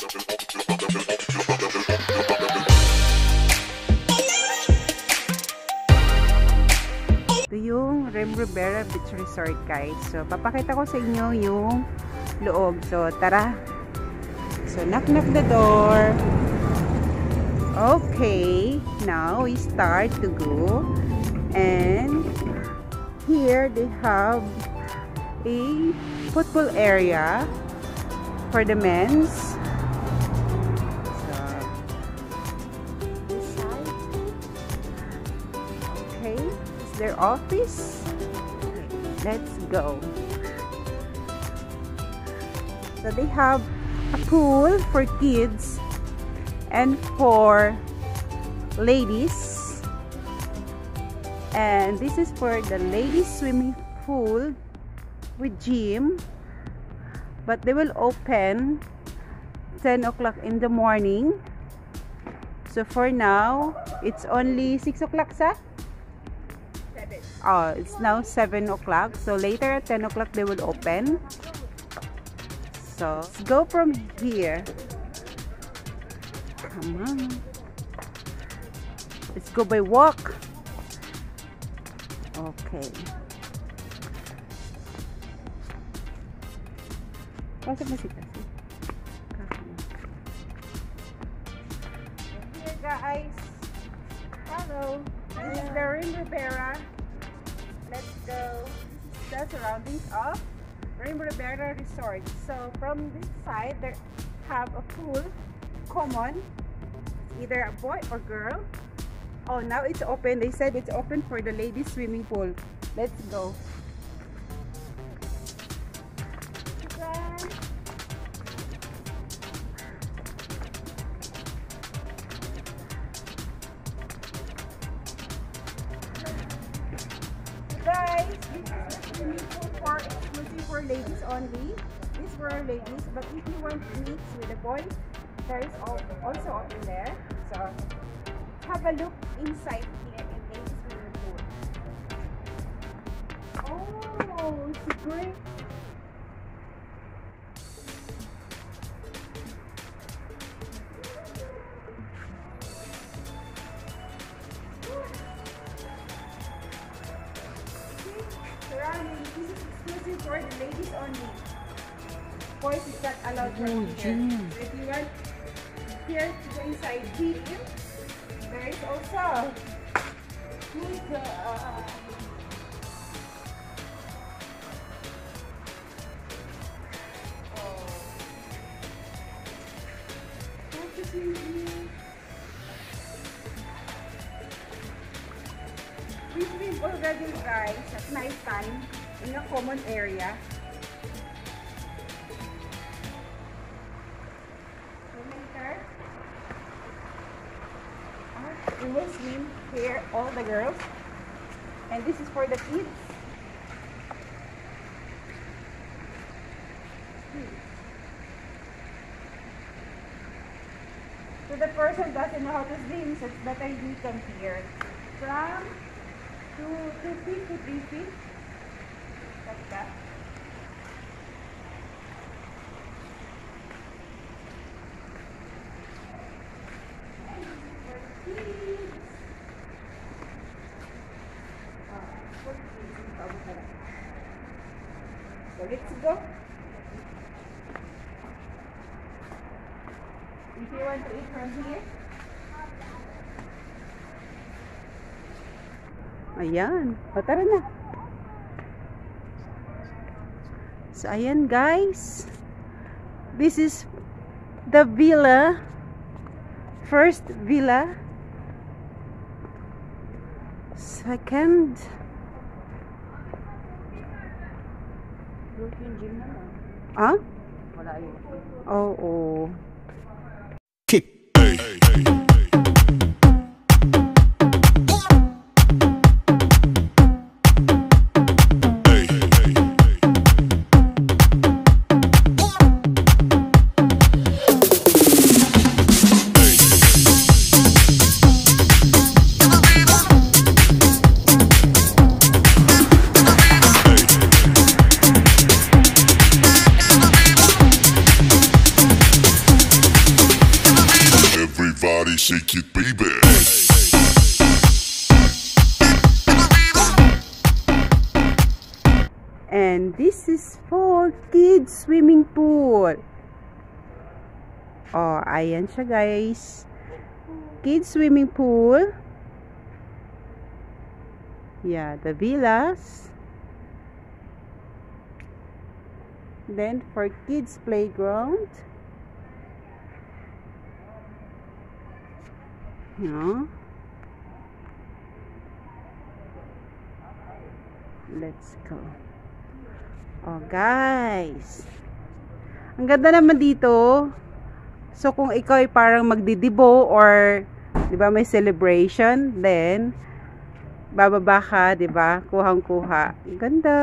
Ito yung Ribera Beach Resort, guys. So, papakita ko sa inyo yung loob. So, tara. So, knock the door. Okay. Now, we start to go. And here, they have a football area for the men's. So, this side. Okay. Their office. Let's go. So they have a pool for kids and for ladies, and this is for the ladies swimming pool with gym, but they will open 10 o'clock in the morning. So for now it's only 6 o'clock, sa? Oh, it's now 7 o'clock. So later at 10 o'clock they will open. So let's go from here. Come on. Let's go by walk. Okay. Pasok na si Kasi. Here, guys. Hello. This is the Ribera. Let's go. The surroundings of Ribera Resort. So from this side, they have a pool, common, either a boy or girl. Oh, now it's open. They said it's open for the ladies swimming pool. Let's go. Guys, this is the swimming pool for exclusive for ladies only. This for ladies, but if you want to mix with the boys, there is also open there. So have a look inside here in ladies swimming pool. Oh, it's great. This is exclusive for the ladies only. Boys is not allowed right here. If you want here to go inside gym, there is also good. We swim already, guys, at night time in a common area. So later, we will swim here, all the girls, and this is for the kids. So the person doesn't know how to swim, so it's better you come here. From 2 feet to 3 feet. Like that. So let's go. If you want to eat from here. Ayan. O, tara na. So, ayan, guys. This is the villa. First villa. Second. Ah? Wala yun. Oo. Kick. body, shake it, baby. And this is for kids swimming pool. Oh, ayan siya guys. Kids swimming pool. Yeah, the villas. Then for kids playground. No. Let's go. Oh guys, ang ganda naman dito. So kung ikaw ay parang magdidibo or 'di ba may celebration, then bababa ka, 'di ba? Kuhang-kuha. Ang ganda.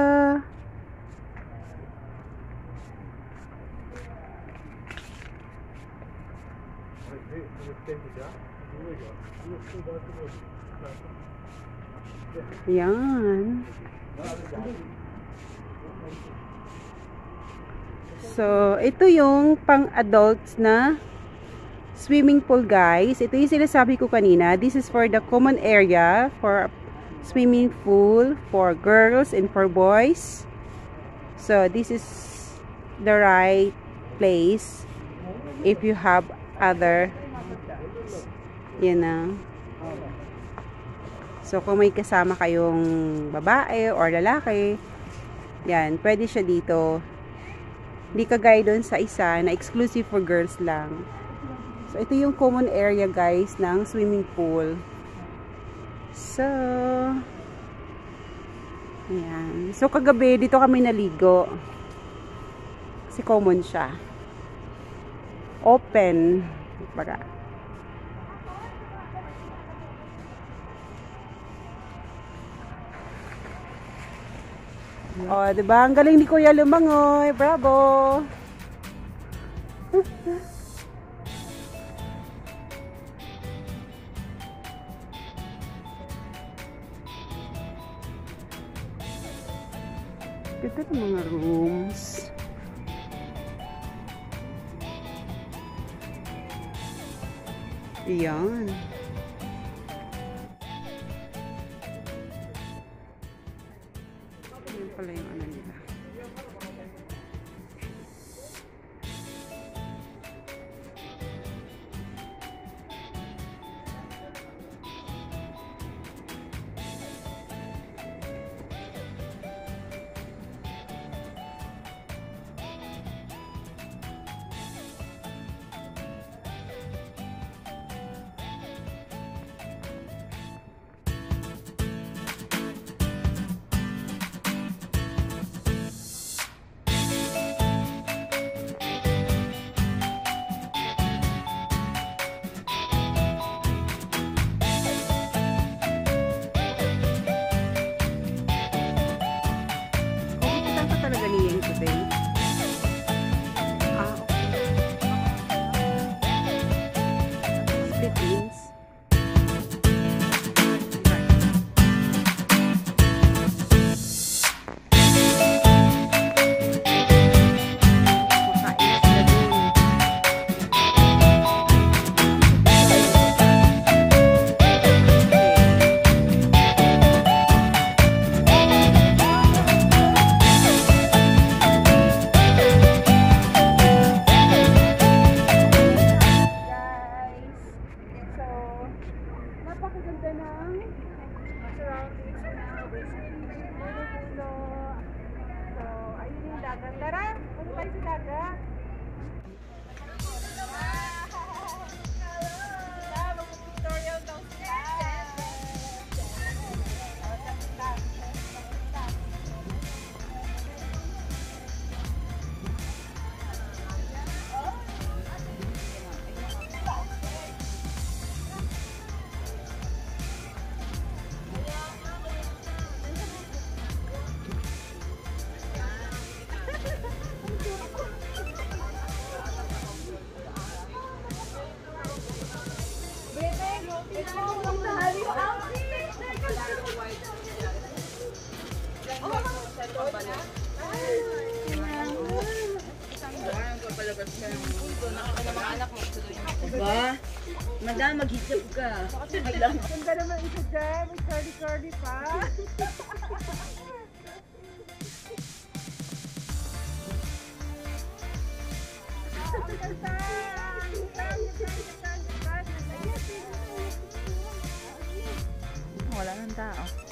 Yan. So, ito yung pang-adults na swimming pool, guys. Ito yung sinasabi ko kanina. This is for the common area for swimming pool for girls and for boys. So, this is the right place if you have other, you know. So, kung may kasama kayong babae or lalaki, yan, pwede siya dito. Hindi kagaya doon sa isa na exclusive for girls lang. So, ito yung common area, guys, ng swimming pool. So, ayan. So, kagabi, dito kami naligo. Kasi common siya. Open. Baga. Oh, diba? Ang galing ni Kuya lumangoy. Bravo! Ganda ng mga rooms. Ayan. Ayan pala yung ano nila. lalabas ka ng mundo. Nakita ng mga anak mo. Ba? Madam, mag-hijab ka. Ganda naman isa dyan. May curly-curly pa. Wala nang tao.